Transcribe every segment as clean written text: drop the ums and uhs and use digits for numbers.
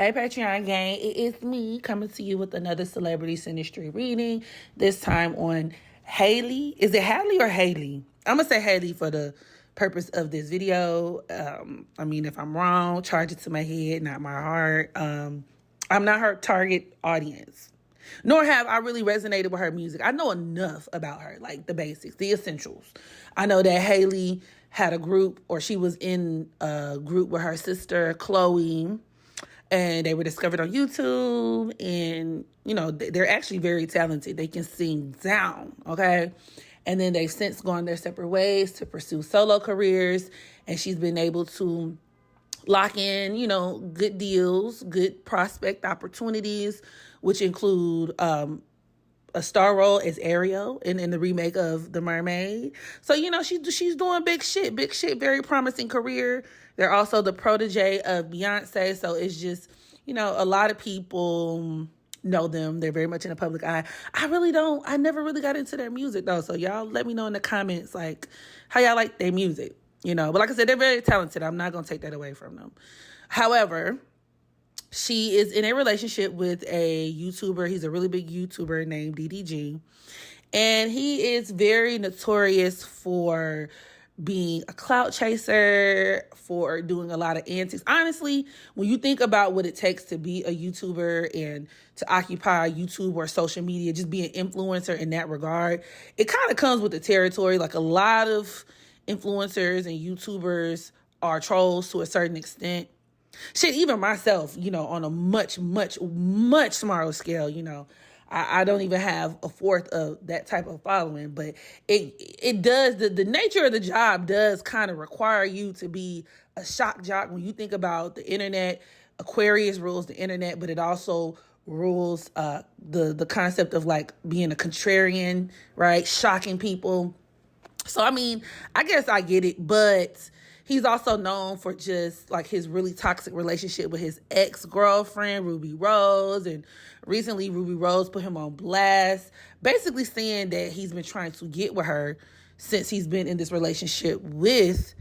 Hey Patreon gang, it is me coming to you with another celebrity Synastry reading, this time on Halle. Is it Halle or Haley? I'm going to say Halle for the purpose of this video. If I'm wrong, charge it to my head, not my heart. I'm not her target audience, nor have I really resonated with her music. I know enough about her, like the basics, the essentials. I know that Halle had a group, or she was in a group with her sister, Chloe, and they were discovered on YouTube, and, you know, they're actually very talented. They can sing down, okay? And then they've since gone their separate ways to pursue solo careers, and she's been able to lock in, you know, good deals, good prospect opportunities, which include a star role as Ariel in the remake of The Mermaid. So, you know, she's doing big shit, very promising career. They're also the protege of Beyonce. So it's just, you know, a lot of people know them. They're very much in the public eye. I never really got into their music though. So y'all let me know in the comments, like, how y'all like their music, you know. But like I said, they're very talented. I'm not going to take that away from them. However, she is in a relationship with a YouTuber. He's a really big YouTuber named DDG. And he is very notorious for being a clout chaser, for doing a lot of antics. Honestly, when you think about what it takes to be a YouTuber and to occupy YouTube or social media, just be an influencer in that regard, it kind of comes with the territory. Like, a lot of influencers and YouTubers are trolls to a certain extent. Shit, even myself, you know, on a much smaller scale, you know, I don't even have a fourth of that type of following, but it does, the nature of the job does kind of require you to be a shock jock. When you think about the internet, Aquarius rules the internet, but it also rules the concept of like being a contrarian, right? Shocking people. So, I mean, I guess I get it, but he's also known for just like his really toxic relationship with his ex-girlfriend, Ruby Rose. And recently Ruby Rose put him on blast, basically saying that he's been trying to get with her since he's been in this relationship with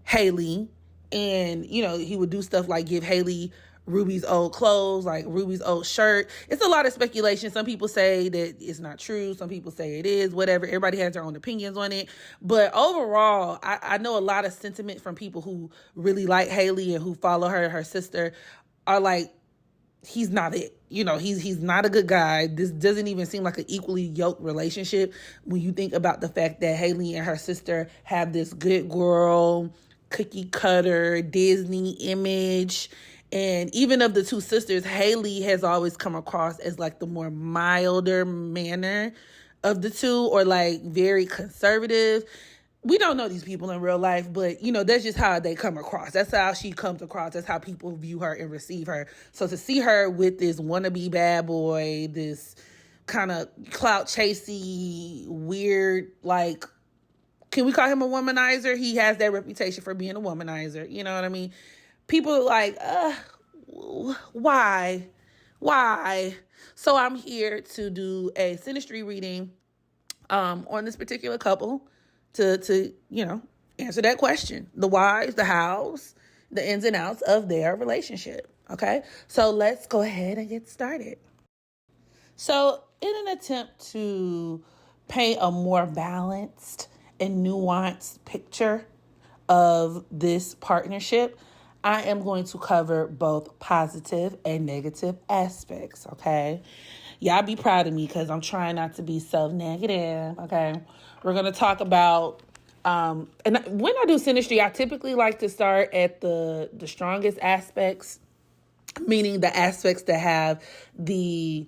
Halle. And, you know, he would do stuff like give Halle Ruby's old clothes, like Ruby's old shirt. It's a lot of speculation. Some people say that it's not true. Some people say it is, whatever. Everybody has their own opinions on it. But overall, I know a lot of sentiment from people who really like Halle and who follow her sister are like, he's not it. You know, he's not a good guy. This doesn't even seem like an equally yoked relationship when you think about the fact that Halle and her sister have this good girl, cookie cutter, Disney image. And even of the two sisters, Halle has always come across as like the more milder manner of the two, or like very conservative. We don't know these people in real life, but, you know, that's just how they come across. That's how she comes across. That's how people view her and receive her. So to see her with this wannabe bad boy, this kind of clout chasey, weird, like, can we call him a womanizer? He has that reputation for being a womanizer. You know what I mean? People are like, why? So I'm here to do a Synastry reading on this particular couple to you know, answer that question. The whys, the hows, the ins and outs of their relationship. Okay? So let's go ahead and get started. So in an attempt to paint a more balanced and nuanced picture of this partnership, I am going to cover both positive and negative aspects, okay? Y'all be proud of me because I'm trying not to be self-negative, okay? We're going to talk about, and when I do Synastry, I typically like to start at the strongest aspects, meaning the aspects that have the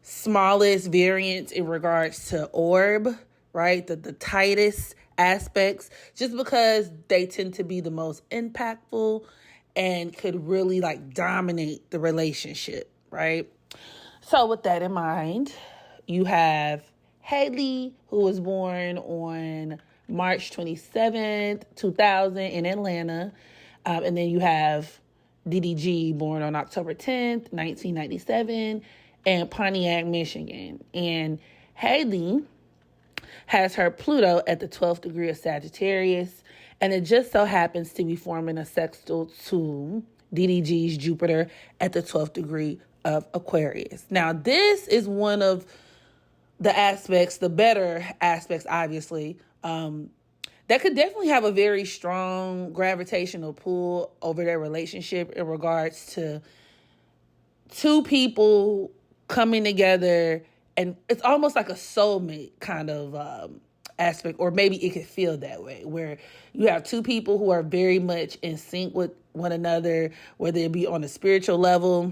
smallest variance in regards to orb, right? The tightest aspects, just because they tend to be the most impactful and could really like dominate the relationship, right? So with that in mind, you have Halle, who was born on March 27th, 2000 in Atlanta. And then you have DDG, born on October 10th, 1997 in Pontiac, Michigan. And Halle has her Pluto at the 12th degree of Sagittarius, and it just so happens to be forming a sextile to DDG's Jupiter at the 12th degree of Aquarius. Now, this is one of the aspects, the better aspects, obviously, that could definitely have a very strong gravitational pull over their relationship in regards to two people coming together, and it's almost like a soulmate kind of aspect, or maybe it could feel that way, where you have two people who are very much in sync with one another, whether it be on a spiritual level,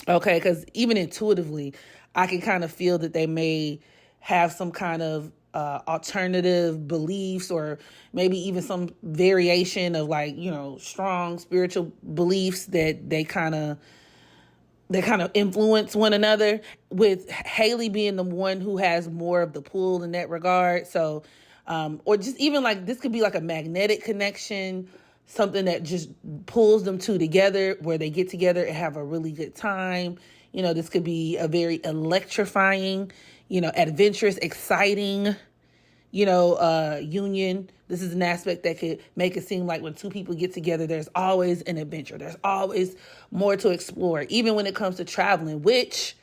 okay, because even intuitively, I can kind of feel that they may have some kind of alternative beliefs, or maybe even some variation of, like, you know, strong spiritual beliefs that they kind of influence one another, with Halle being the one who has more of the pull in that regard. So, or just even like, this could be like a magnetic connection, something that just pulls them two together, where they get together and have a really good time. You know, this could be a very electrifying, you know, adventurous, exciting, you know, union. This is an aspect that could make it seem like when two people get together, there's always an adventure. There's always more to explore, even when it comes to traveling, which,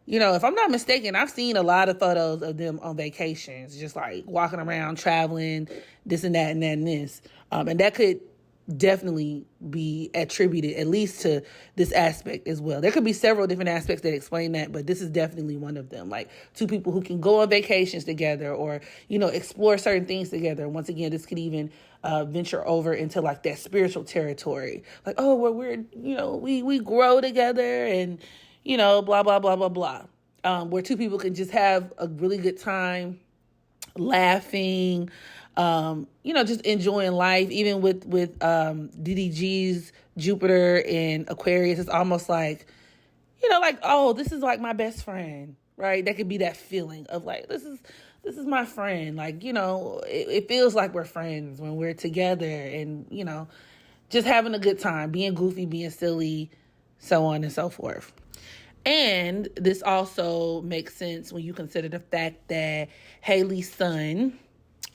you know, if I'm not mistaken, I've seen a lot of photos of them on vacations, just like walking around, traveling, this and that and that and this. And that could definitely be attributed at least to this aspect as well. There could be several different aspects that explain that, but this is definitely one of them. Like, two people who can go on vacations together, or, you know, explore certain things together. Once again, this could even venture over into like that spiritual territory. Like, oh, well, we're, you know, we grow together, and, you know, blah, blah, blah, blah, blah. Where two people can just have a really good time, laughing, you know, just enjoying life. Even with DDG's Jupiter in Aquarius, it's almost like, you know, like, oh, this is like my best friend, right? That could be that feeling of like, this is my friend. Like, you know, it feels like we're friends when we're together, and, you know, just having a good time, being goofy, being silly, so on and so forth. And this also makes sense when you consider the fact that Halle's sun,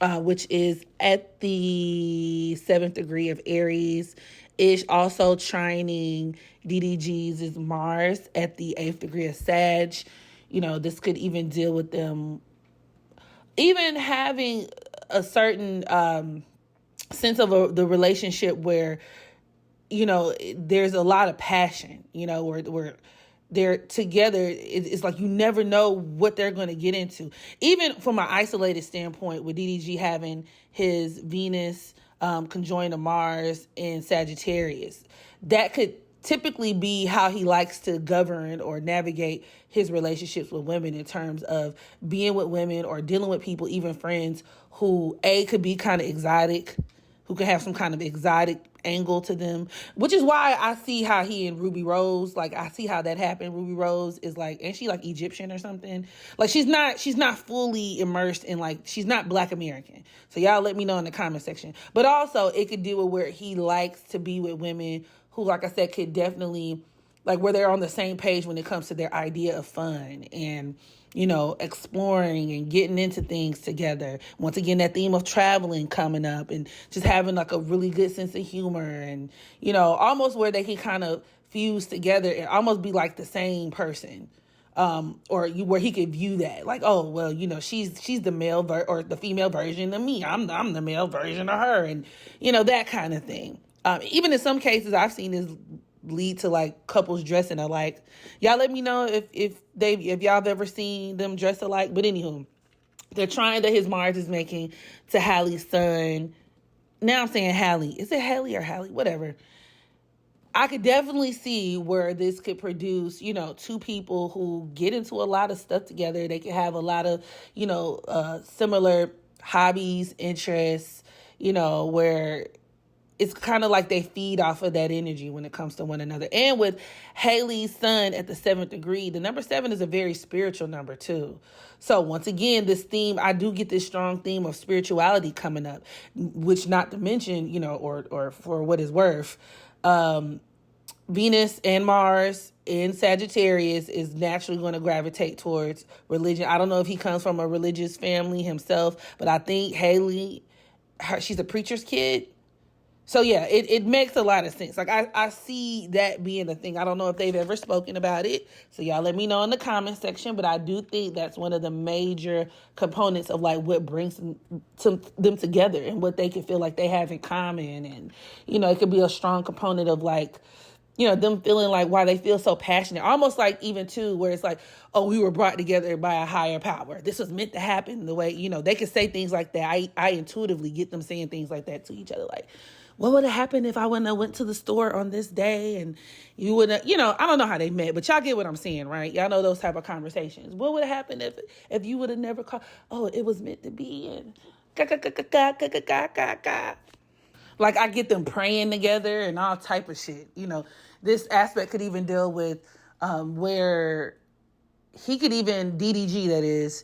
which is at the 7th degree of Aries, is also trining DDG's Mars at the 8th degree of Sag. You know, this could even deal with them even having a certain sense of the relationship where, you know, there's a lot of passion, you know, where they're together. It's like you never know what they're going to get into. Even from an isolated standpoint, with DDG having his Venus conjoined to Mars in Sagittarius, that could typically be how he likes to govern or navigate his relationships with women, in terms of being with women or dealing with people, even friends, who could be kind of exotic, who can have some kind of exotic angle to them, which is why I see how he and Ruby Rose, like, I see how that happened. Ruby Rose is like, ain't she like Egyptian or something? Like, she's not fully immersed in, like, she's not Black American. So y'all let me know in the comment section. But also, it could deal with where he likes to be with women who, like I said, could definitely, like, where they're on the same page when it comes to their idea of fun and, you know, exploring and getting into things together. Once again, that theme of traveling coming up, and just having like a really good sense of humor, and, you know, almost where they can kind of fuse together and almost be like the same person. Where he could view that like, oh, well, you know, she's the male or the female version of me. I'm the male version of her, and, you know, that kind of thing. Even in some cases, I've seen this lead to like couples dressing alike. Y'all let me know if y'all have ever seen them dress alike. But anywho, they're trying that his Mars is making to Halle's sun. Now I'm saying Halle. Is it Halle or Halle? Whatever. I could definitely see where this could produce, you know, two people who get into a lot of stuff together. They could have a lot of, you know, similar hobbies, interests, you know, where it's kind of like they feed off of that energy when it comes to one another. And with Halle's sun at the 7th degree, the number 7 is a very spiritual number too. So once again, this theme, I do get this strong theme of spirituality coming up, which, not to mention, you know, or for what it's worth, Venus and Mars in Sagittarius is naturally going to gravitate towards religion. I don't know if he comes from a religious family himself, but I think Halle, she's a preacher's kid. So yeah, it makes a lot of sense. Like I see that being a thing. I don't know if they've ever spoken about it. So y'all let me know in the comment section. But I do think that's one of the major components of like what brings them together and what they can feel like they have in common. And, you know, it could be a strong component of like, you know, them feeling like why they feel so passionate. Almost like even too, where it's like, oh, we were brought together by a higher power. This was meant to happen. The way, you know, they can say things like that. I intuitively get them saying things like that to each other. Like, what would have happened if I wouldn't have went to the store on this day and you wouldn't, you know, I don't know how they met, but y'all get what I'm saying, right? Y'all know those type of conversations. What would have happened if you would have never called? Oh, it was meant to be. And like I get them praying together and all type of shit. You know, this aspect could even deal with where he could even, DDG that is,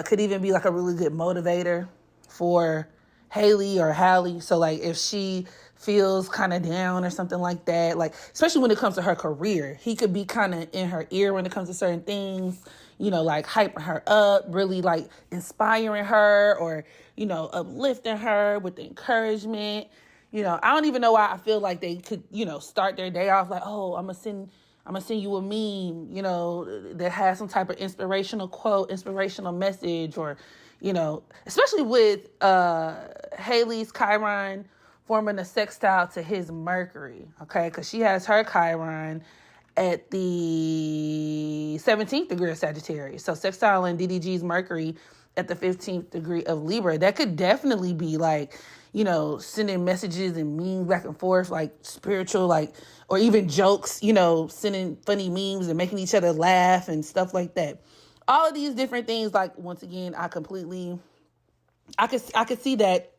could even be like a really good motivator for Haley or Halle. So like if she feels kind of down or something like that, like especially when it comes to her career, he could be kind of in her ear when it comes to certain things, you know, like hyping her up, really like inspiring her or, you know, uplifting her with encouragement. You know, I don't even know why I feel like they could, you know, start their day off like, oh, I'm gonna send you a meme, you know, that has some type of inspirational quote, inspirational message, or, you know, especially with Haley's Chiron forming a sextile to his Mercury, okay? Because she has her Chiron at the 17th degree of Sagittarius. So sextile and DDG's Mercury at the 15th degree of Libra. That could definitely be like, you know, sending messages and memes back and forth, like spiritual, like, or even jokes, you know, sending funny memes and making each other laugh and stuff like that. All of these different things, like, once again, I could see that.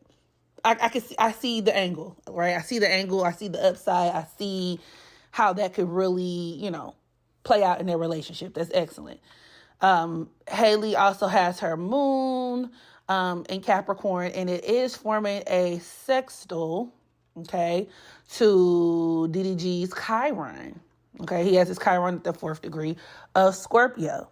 I see the angle, right? I see the angle. I see the upside. I see how that could really, you know, play out in their relationship. That's excellent. Haley also has her moon in Capricorn, and it is forming a sextile, okay, to DDG's Chiron. Okay, he has his Chiron at the 4th degree of Scorpio.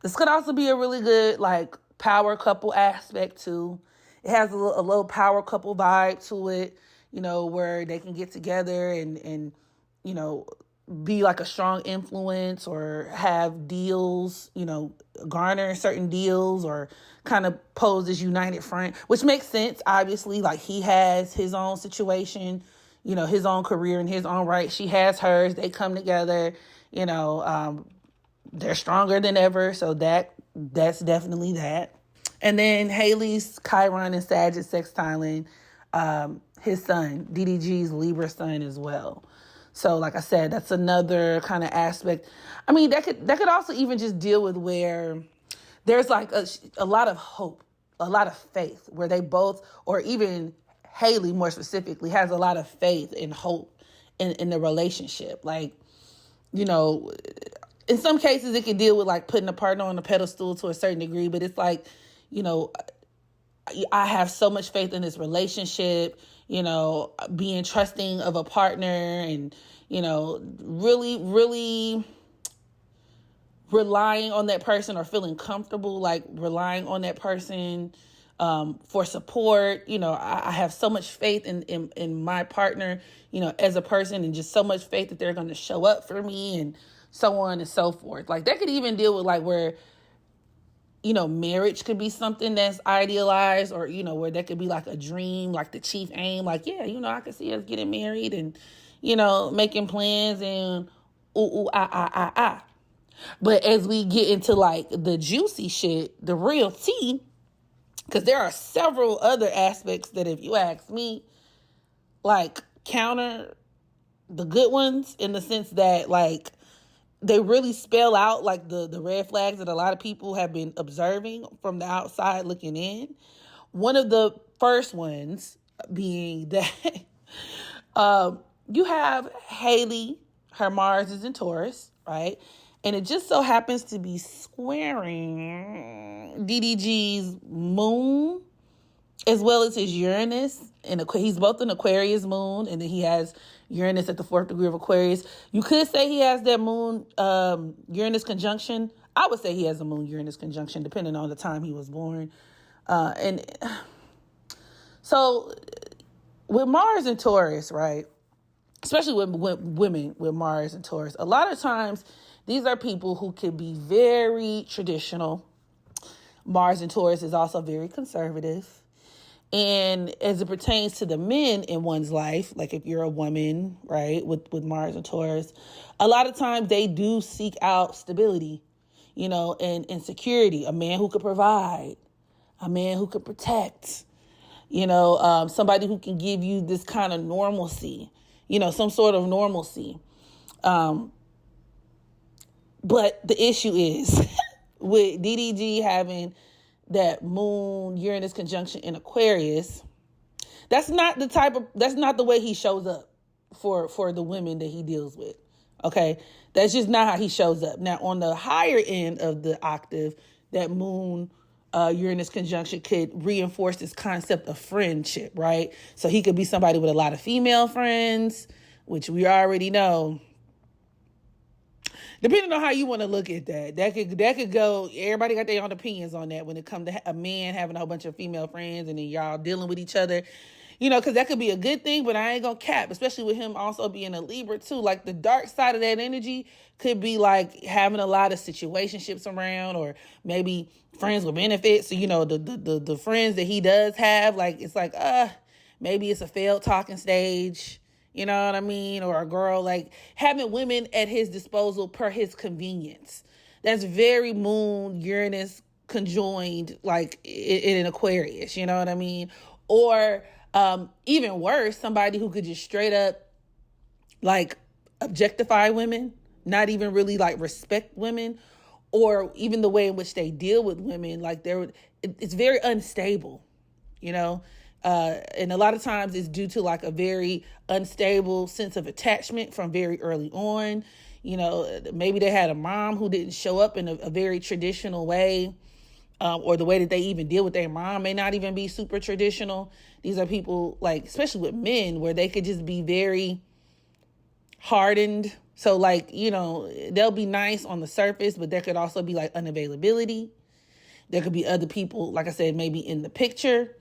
This could also be a really good, like, power couple aspect, too. It has a little power couple vibe to it, you know, where they can get together and you know, be like a strong influence or have deals, you know, garner certain deals or kind of pose as united front, which makes sense, obviously. Like, he has his own situation, you know, his own career in his own right. She has hers. They come together, you know, they're stronger than ever. So that's definitely that. And then Haley's Chiron and Sag is sextiling his son, DDG's Libra sun as well. So like I said, that's another kind of aspect. I mean, that could also even just deal with where there's like a lot of hope, a lot of faith, where they both, or even Haley more specifically, has a lot of faith and hope in the relationship. Like, you know, in some cases it can deal with like putting a partner on a pedestal to a certain degree, but it's like, you know, I have so much faith in this relationship, you know, being trusting of a partner and, you know, really, really relying on that person or feeling comfortable, like relying on that person for support. You know, I have so much faith in my partner, you know, as a person, and just so much faith that they're going to show up for me and so on and so forth. Like, that could even deal with like where, you know, marriage could be something that's idealized, or, you know, where that could be like a dream, like the chief aim, like, yeah, you know, I could see us getting married and, you know, making plans and ah. But as we get into like the juicy shit, the real tea, because there are several other aspects that, if you ask me, like counter the good ones, in the sense that like they really spell out like the red flags that a lot of people have been observing from the outside looking in. One of the first ones being that you have Haley, her Mars is in Taurus, right? And it just so happens to be squaring DDG's moon as well as his Uranus. And he's both an Aquarius moon, and then he has Uranus at the 4th degree of Aquarius. You could say he has that moon Uranus conjunction. I would say he has a moon Uranus conjunction, depending on the time he was born. And so with Mars and Taurus, right? Especially with women with Mars and Taurus, a lot of times these are people who can be very traditional. Mars and Taurus is also very conservative. And as it pertains to the men in one's life, like if you're a woman, right, with Mars and Taurus, a lot of times they do seek out stability, and security. A man who could provide, a man who could protect, somebody who can give you this kind of normalcy, some sort of normalcy. But the issue is with DDG having that moon Uranus conjunction in Aquarius, that's not the way he shows up for the women that he deals with. Okay. That's just not how he shows up. Now, on the higher end of the octave, that moon Uranus conjunction could reinforce this concept of friendship, right? So he could be somebody with a lot of female friends, which we already know. Depending on how you want to look at that could go. Everybody got their own opinions on that when it comes to a man having a whole bunch of female friends and then y'all dealing with each other, because that could be a good thing. But I ain't gonna cap, especially with him also being a Libra too. Like the dark side of that energy could be like having a lot of situationships around, or maybe friends with benefits. So the friends that he does have, like it's like maybe it's a failed talking stage. You know what I mean? Or a girl, like having women at his disposal per his convenience. That's very moon Uranus conjoined, like in an Aquarius. You know what I mean? Or even worse, somebody who could just straight up like objectify women, not even really like respect women, or even the way in which they deal with women. Like it's very unstable, and a lot of times it's due to like a very unstable sense of attachment from very early on. Maybe they had a mom who didn't show up in a very traditional way, or the way that they even deal with their mom may not even be super traditional. These are people, like, especially with men, where they could just be very hardened. So like, they'll be nice on the surface, but there could also be like unavailability. There could be other people, like I said, maybe in the picture.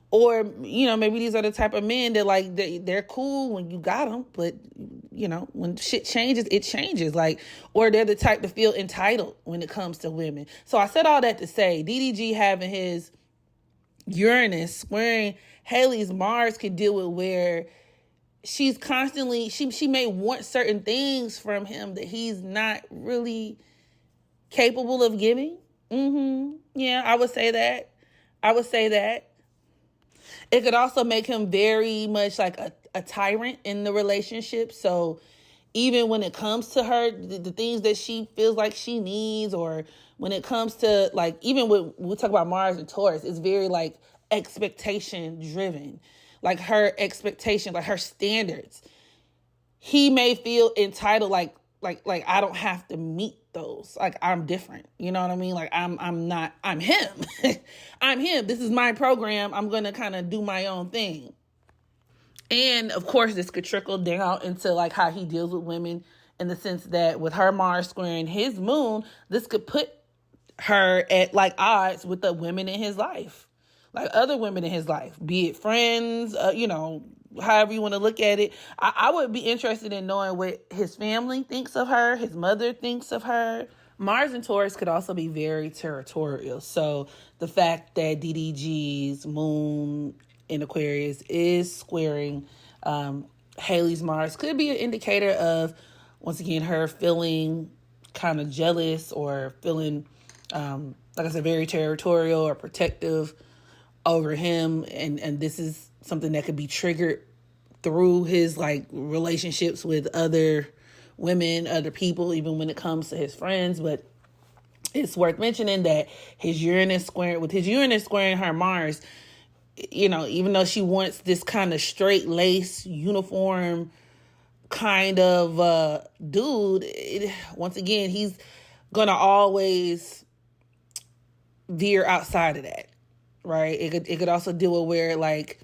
Or, maybe these are the type of men that like, they're cool when you got them, but, when shit changes, it changes. Like, or they're the type to feel entitled when it comes to women. So I said all that to say DDG having his Uranus squaring Haley's Mars can deal with where she's constantly, she may want certain things from him that he's not really capable of giving. Yeah, I would say that. It could also make him very much like a tyrant in the relationship. So even when it comes to her, the things that she feels like she needs, or when it comes to like, even when we talk about Mars and Taurus, it's very like expectation driven, like her expectation, like her standards. He may feel entitled, like I don't have to meet those. Like I'm different. You know what I mean? Like I'm him. I'm him. This is my program. I'm going to kind of do my own thing. And of course, this could trickle down into like how he deals with women, in the sense that with her Mars squaring his moon, this could put her at like odds with the women in his life, like other women in his life, be it friends, however you want to look at it. I would be interested in knowing what his family thinks of her, his mother thinks of her. Mars and Taurus could also be very territorial. So the fact that DDG's moon in Aquarius is squaring Haley's Mars could be an indicator of, once again, her feeling kind of jealous, or feeling, like I said, very territorial or protective over him. And this is something that could be triggered through his like relationships with other women, other people, even when it comes to his friends. But it's worth mentioning that his Uranus squaring her Mars, even though she wants this kind of straight lace uniform kind of dude, once again, he's gonna always veer outside of that, right? It could also deal with where, like,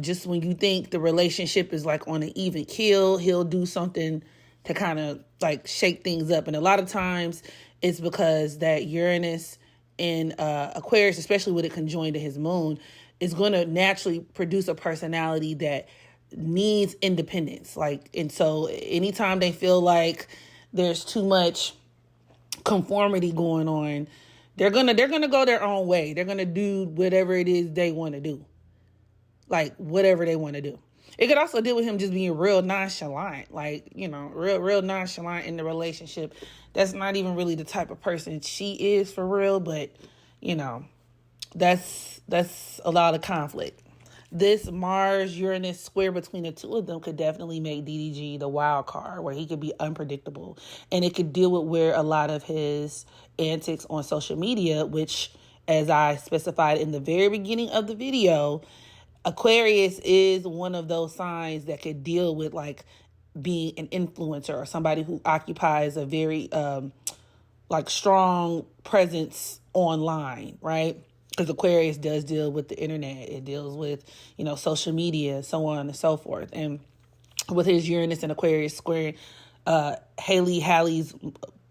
just when you think the relationship is like on an even keel, he'll do something to kind of like shake things up. And a lot of times it's because that Uranus in Aquarius, especially with it conjoined to his moon, is going to naturally produce a personality that needs independence. Like, and so anytime they feel like there's too much conformity going on, they're gonna go their own way. They're gonna do whatever it is they want to do. Like, whatever they want to do. It could also deal with him just being real nonchalant, like, you know, real nonchalant in the relationship. That's not even really the type of person she is for real, but, you know, that's a lot of conflict. This Mars-Uranus square between the two of them could definitely make DDG the wild card, where he could be unpredictable. And it could deal with where a lot of his antics on social media, which, as I specified in the very beginning of the video, Aquarius is one of those signs that could deal with, like, being an influencer or somebody who occupies a very like strong presence online, right? Because Aquarius does deal with the internet. It deals with, you know, social media, so on and so forth. And with his Uranus and Aquarius square Halle's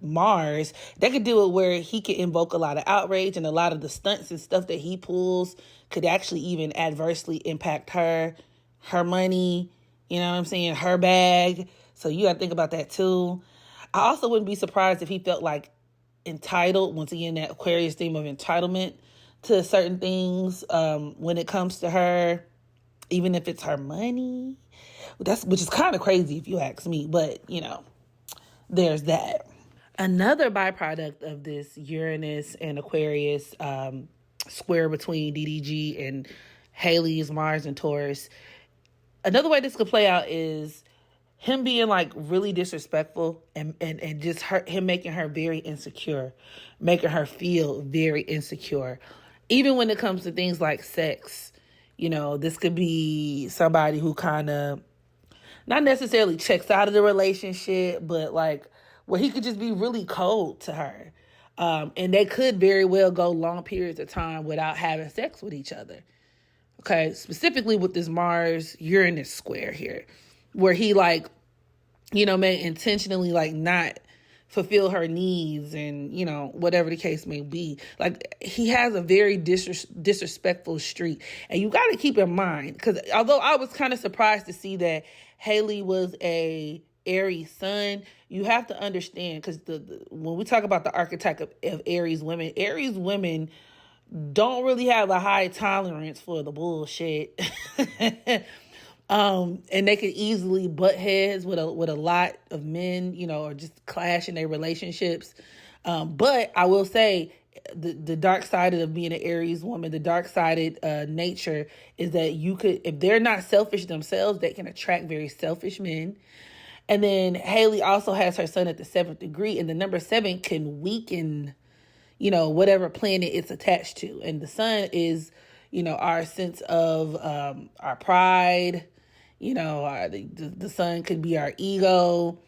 Mars, that could do it where he could invoke a lot of outrage, and a lot of the stunts and stuff that he pulls could actually even adversely impact her money, you know what I'm saying, her bag. So you got to think about that too. I also wouldn't be surprised if he felt like entitled, once again, that Aquarius theme of entitlement to certain things when it comes to her, even if it's her money. Which is kind of crazy if you ask me, but, you know, there's that. Another byproduct of this Uranus and Aquarius square between DDG and Halle's Mars and Taurus, another way this could play out is him being, like, really disrespectful and just him making her very insecure, making her feel very insecure. Even when it comes to things like sex, you know, this could be somebody who kind of not necessarily checks out of the relationship, but, like, where he could just be really cold to her. And they could very well go long periods of time without having sex with each other. Okay, specifically with this Mars-Uranus square here, where he, like, you know, may intentionally, like, not fulfill her needs and, you know, whatever the case may be. Like, he has a very disrespectful streak. And you got to keep in mind, because although I was kind of surprised to see that Halle was a Aries sun, you have to understand, because when we talk about the archetype of Aries women don't really have a high tolerance for the bullshit. And they could easily butt heads with a lot of men, you know, or just clash in their relationships. But I will say the dark side of being an Aries woman, the dark sided nature is that you could, if they're not selfish themselves, they can attract very selfish men. And then Halle also has her sun at the 7th degree, and the number 7 can weaken, you know, whatever planet it's attached to. And the sun is, you know, our sense of our pride, you know, the sun could be our ego,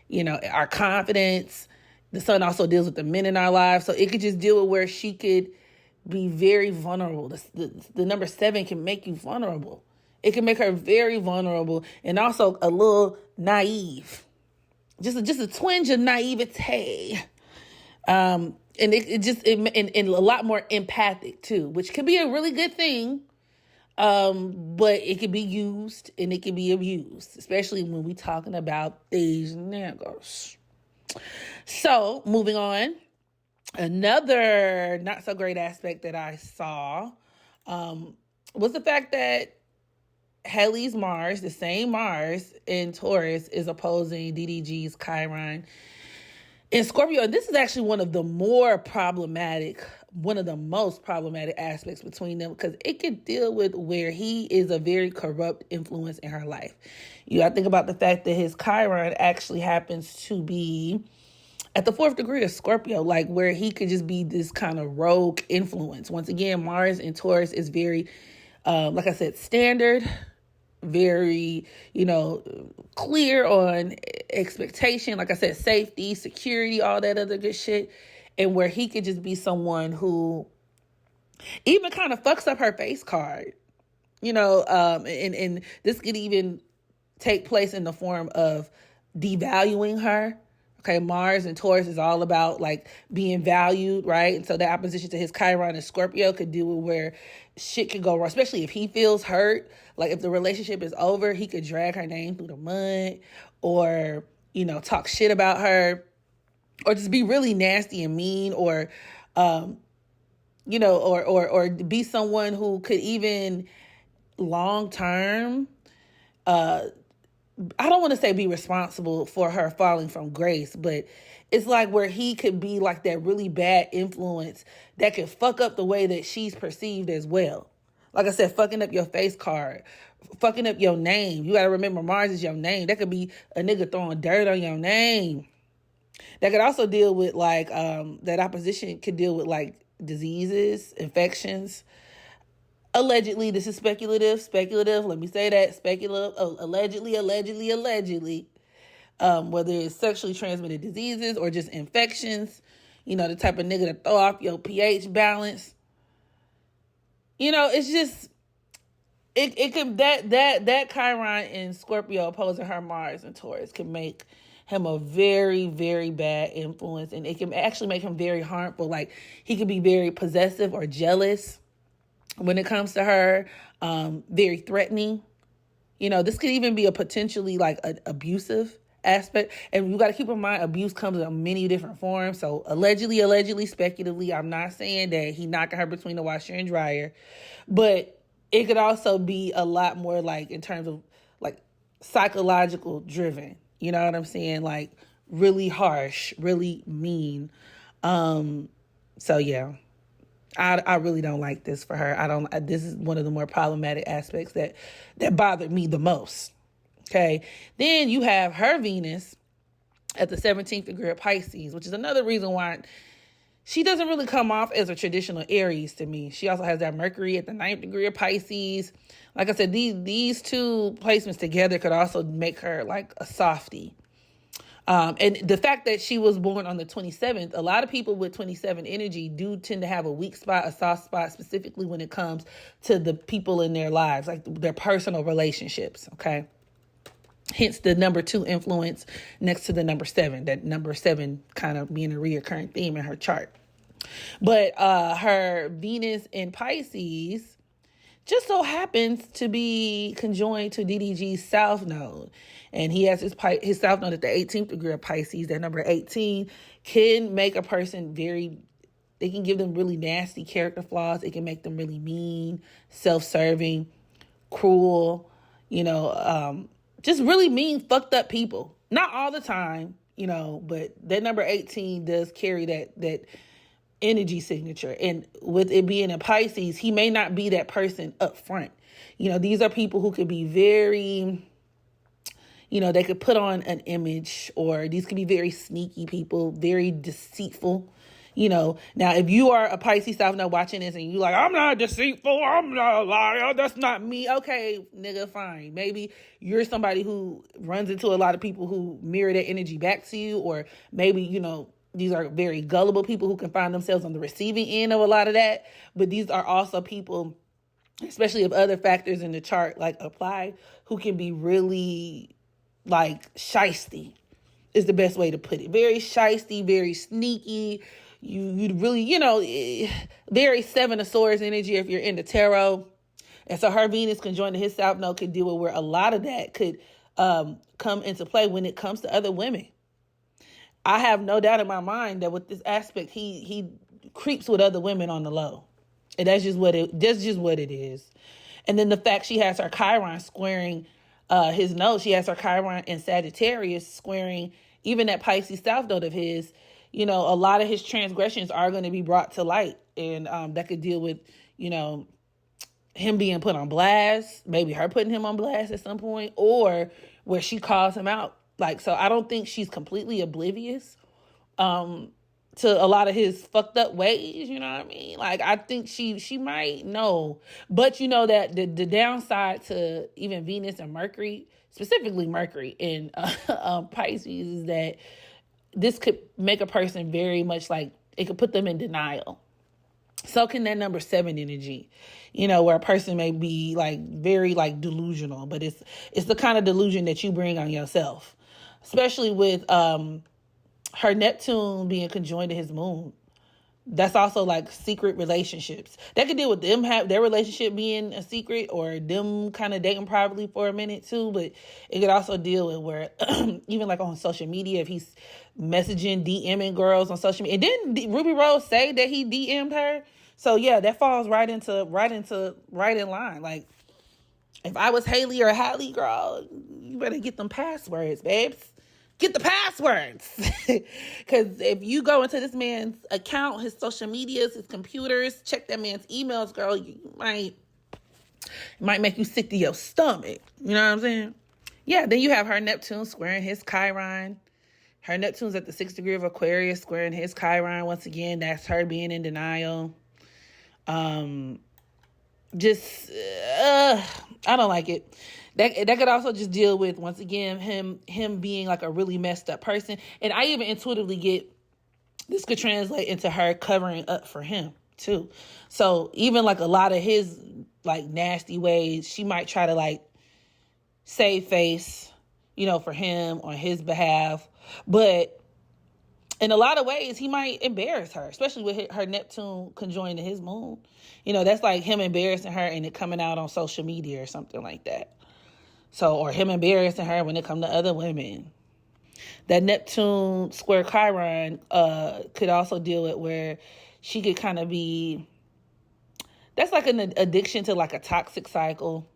you know, our confidence. The sun also deals with the men in our lives. So it could just deal with where she could be very vulnerable. The number 7 can make you vulnerable. It can make her very vulnerable and also a little naive. Just a twinge of naivete. And a lot more empathic too, which can be a really good thing. But it can be used and it can be abused, especially when we're talking about these niggas. So moving on, another not so great aspect that I saw was the fact that Halle's Mars, the same Mars in Taurus, is opposing DDG's Chiron in Scorpio. And this is actually one of the most problematic aspects between them, because it could deal with where he is a very corrupt influence in her life. You got to think about the fact that his Chiron actually happens to be at the 4th degree of Scorpio, like where he could just be this kind of rogue influence. Once again, Mars in Taurus is very, like I said, standard, very, you know, clear on expectation. Like I said, safety, security, all that other good shit. And where he could just be someone who even kind of fucks up her face card, you know, and this could even take place in the form of devaluing her, Okay, Mars and Taurus is all about like being valued, right? And so the opposition to his Chiron and Scorpio could deal with where shit could go wrong, especially if he feels hurt. Like if the relationship is over, he could drag her name through the mud or, talk shit about her or just be really nasty and mean or, or be someone who could even long term, I don't want to say be responsible for her falling from grace, but it's like where he could be like that really bad influence that could fuck up the way that she's perceived as well. Like I said, fucking up your face card, fucking up your name. You got to remember Mars is your name. That could be a nigga throwing dirt on your name. That could also deal with like, that opposition could deal with like diseases, infections. Allegedly, this is speculative, let me say that, speculative, allegedly, whether it's sexually transmitted diseases or just infections, the type of nigga to throw off your pH balance. It's just, it could, that Chiron in Scorpio opposing her Mars and Taurus can make him a very, very bad influence, and it can actually make him very harmful. Like, he could be very possessive or jealous when it comes to her, very threatening. This could even be a potentially like an abusive aspect. And you got to keep in mind, abuse comes in many different forms. So allegedly, speculatively, I'm not saying that he knocking her between the washer and dryer, but it could also be a lot more like in terms of like psychological driven. You know what I'm saying? Like really harsh, really mean. So yeah. I really don't like this for her. This is one of the more problematic aspects that bothered me the most. Okay. Then you have her Venus at the 17th degree of Pisces, which is another reason why she doesn't really come off as a traditional Aries to me. She also has that Mercury at the 9th degree of Pisces. Like I said, these two placements together could also make her like a softie. And the fact that she was born on the 27th, a lot of people with 27 energy do tend to have a weak spot, a soft spot, specifically when it comes to the people in their lives, like their personal relationships, okay? Hence the number 2 influence next to the number 7, that number 7 kind of being a reoccurring theme in her chart. But her Venus in Pisces just so happens to be conjoined to DDG's South Node. And he has his South Node at the 18th degree of Pisces. That number 18 can make a person they can give them really nasty character flaws. It can make them really mean, self-serving, cruel, just really mean, fucked up people. Not all the time, but that number 18 does carry that energy signature. And with it being a Pisces, he may not be that person up front. These are people who could be very, they could put on an image, or these could be very sneaky people, very deceitful. Now if you are a Pisces South Node watching this and you like, I'm not deceitful, I'm not a liar, that's not me. Okay, nigga, fine. Maybe you're somebody who runs into a lot of people who mirror that energy back to you, or maybe, these are very gullible people who can find themselves on the receiving end of a lot of that. But these are also people, especially if other factors in the chart like apply, who can be really like shisty is the best way to put it. Very shisty, very sneaky. You really, very Seven of Swords energy if you're into tarot. And so her Venus conjoined to his South Node could deal with where a lot of that could come into play when it comes to other women. I have no doubt in my mind that with this aspect, he creeps with other women on the low. And that's just what it is. And then the fact she has her Chiron squaring his node, she has her Chiron in Sagittarius squaring even that Pisces South Node of his, a lot of his transgressions are going to be brought to light. And that could deal with, him being put on blast, maybe her putting him on blast at some point, or where she calls him out. Like, so I don't think she's completely oblivious to a lot of his fucked up ways, you know what I mean? Like, I think she might know. But that the downside to even Venus and Mercury, specifically Mercury in Pisces, is that this could make a person very much like, it could put them in denial. So can that number 7 energy, where a person may be like very like delusional, but it's the kind of delusion that you bring on yourself. Especially with her Neptune being conjoined to his moon. That's also like secret relationships. That could deal with them have their relationship being a secret or them kind of dating privately for a minute too. But it could also deal with where even like on social media, if he's messaging, DMing girls on social media. And didn't Ruby Rose say that he DM'd her? So yeah, that falls right in line. Like if I was Haley or Halle, girl, you better get them passwords, babes. Get the passwords. Because if you go into this man's account, his social medias, his computers, check that man's emails, girl, it might make you sick to your stomach. You know what I'm saying? Yeah, then you have her Neptune squaring his Chiron. Her Neptune's at the 6th degree of Aquarius squaring his Chiron. Once again, that's her being in denial. I don't like it. That could also just deal with, once again, him being like a really messed up person. And I even intuitively get this could translate into her covering up for him too. So even like a lot of his like nasty ways, she might try to like save face, for him on his behalf. But in a lot of ways, he might embarrass her, especially with her Neptune conjoined to his moon. That's like him embarrassing her and it coming out on social media or something like that. So, or him embarrassing her when it comes to other women. That Neptune square Chiron could also deal with where she could kind of be, that's like an addiction to like a toxic cycle.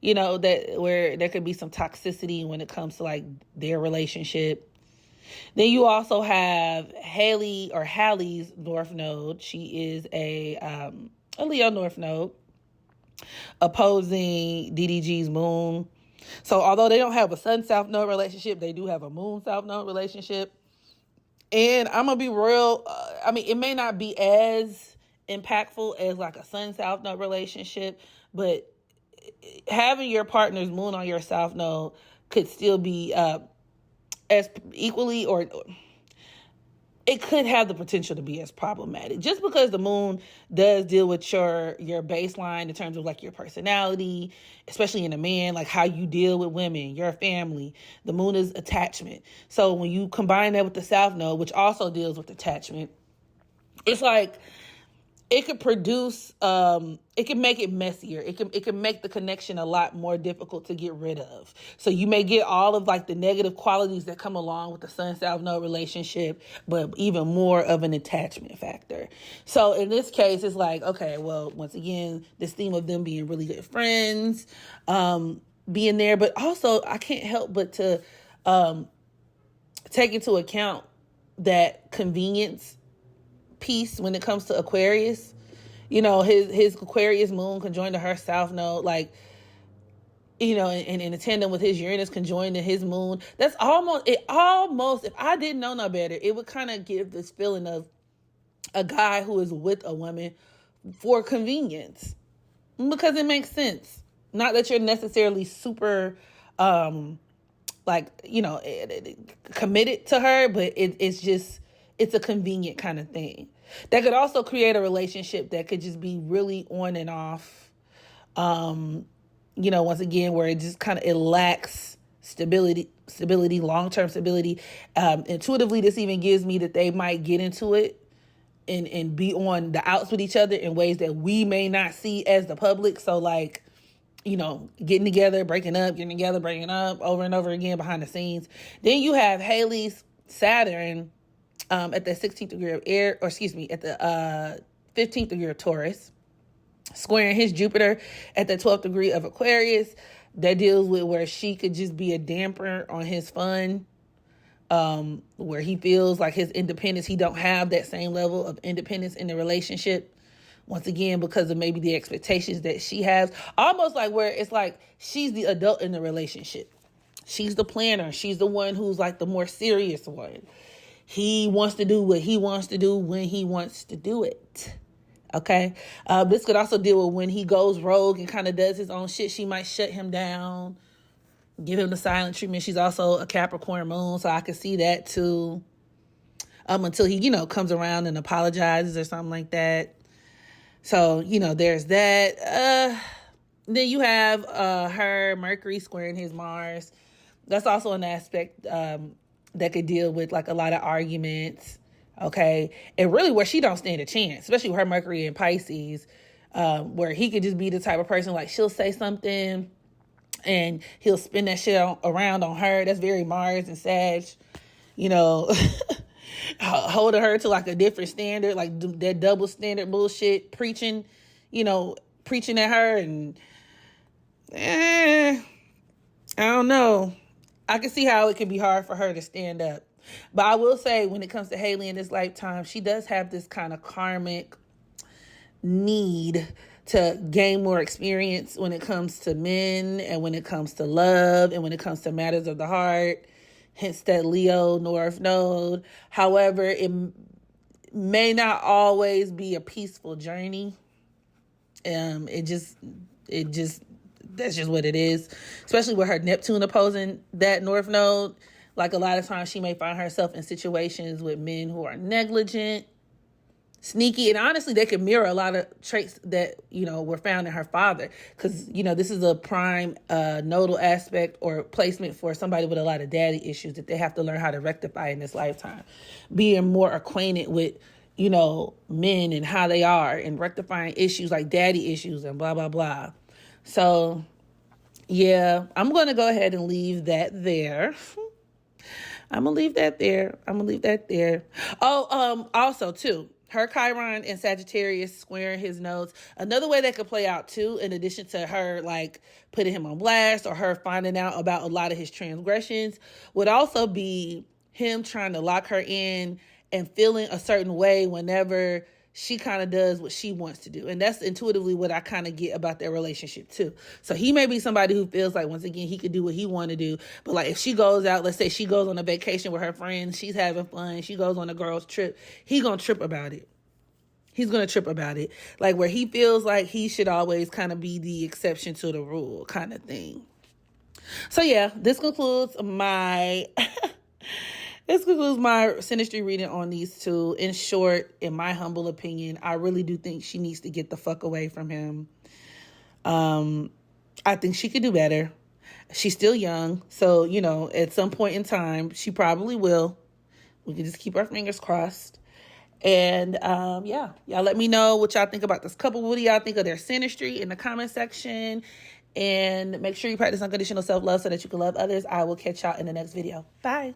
That where there could be some toxicity when it comes to like their relationship. Then you also have Halle or Halle's North Node. She is a Leo North Node, opposing DDG's moon. So although they don't have a sun south node relationship, they do have a moon south node relationship. And I'm gonna be real, it may not be as impactful as like a sun south node relationship, but having your partner's moon on your south node could still be as equally or it could have the potential to be as problematic. Just because the moon does deal with your baseline in terms of like your personality, especially in a man, like how you deal with women, your family. The moon is attachment. So when you combine that with the south node, which also deals with attachment, it's like it could produce, it can make it messier. It can make the connection a lot more difficult to get rid of. So you may get all of like the negative qualities that come along with the sun-south node relationship, but even more of an attachment factor. So in this case, it's like, okay, well, once again, this theme of them being really good friends, being there, but also I can't help but to take into account that convenience piece when it comes to Aquarius. His Aquarius moon conjoined to her south node, like, and in tandem with his Uranus conjoined to his moon. That's almost, if I didn't know no better, it would kind of give this feeling of a guy who is with a woman for convenience, because it makes sense. Not that you're necessarily super, committed to her, but it's a convenient kind of thing. That could also create a relationship that could just be really on and off. Once again, where it just kind of, it lacks stability, long-term stability. Intuitively, this even gives me that they might get into it and be on the outs with each other in ways that we may not see as the public. So like, getting together, breaking up, getting together, breaking up over and over again behind the scenes. Then you have Haley's Saturn at the 16th degree of at the 15th degree of Taurus, squaring his Jupiter at the 12th degree of Aquarius. That deals with where she could just be a damper on his fun, where he feels like his independence, he don't have that same level of independence in the relationship. Once again, because of maybe the expectations that she has, almost like where it's like she's the adult in the relationship. She's the planner. She's the one who's like the more serious one. He wants to do what he wants to do when he wants to do it. Okay? This could also deal with when he goes rogue and kind of does his own shit. She might shut him down, give him the silent treatment. She's also a Capricorn moon, so I could see that too. Until he, comes around and apologizes or something like that. So, there's that. Then you have her Mercury squaring his Mars. That's also an aspect that could deal with like a lot of arguments. Okay. And really where she don't stand a chance, especially with her Mercury and Pisces, where he could just be the type of person like she'll say something and he'll spin that shit around on her. That's very Mars and Sag, you know, holding her to like a different standard, like that double standard bullshit, preaching at her. And I don't know. I can see how it can be hard for her to stand up. But I will say when it comes to Halle in this lifetime, she does have this kind of karmic need to gain more experience when it comes to men and when it comes to love and when it comes to matters of the heart, hence that Leo North Node. However, it may not always be a peaceful journey. That's just what it is, especially with her Neptune opposing that North Node. Like a lot of times she may find herself in situations with men who are negligent, sneaky, and honestly, they can mirror a lot of traits that, were found in her father. Because, this is a prime nodal aspect or placement for somebody with a lot of daddy issues that they have to learn how to rectify in this lifetime. Being more acquainted with, men and how they are and rectifying issues like daddy issues and blah, blah, blah. So, yeah, I'm going to go ahead and leave that there. I'm going to leave that there. Oh, also, too, her Chiron and Sagittarius squaring his nodes. Another way that could play out, too, in addition to her, like, putting him on blast or her finding out about a lot of his transgressions, would also be him trying to lock her in and feeling a certain way whenever she kind of does what she wants to do. And that's intuitively what I kind of get about their relationship too. So he may be somebody who feels like, once again, he could do what he want to do. But like if she goes out, let's say she goes on a vacation with her friends, she's having fun, she goes on a girl's trip, he gonna trip about it. He's going to trip about it. Like where he feels like he should always kind of be the exception to the rule kind of thing. So yeah, this concludes my... This concludes my Synastry reading on these two. In short, in my humble opinion, I really do think she needs to get the fuck away from him. I think she could do better. She's still young. So, at some point in time, she probably will. We can just keep our fingers crossed. And, y'all let me know what y'all think about this couple. What do y'all think of their Synastry in the comment section? And make sure you practice unconditional self-love so that you can love others. I will catch y'all in the next video. Bye.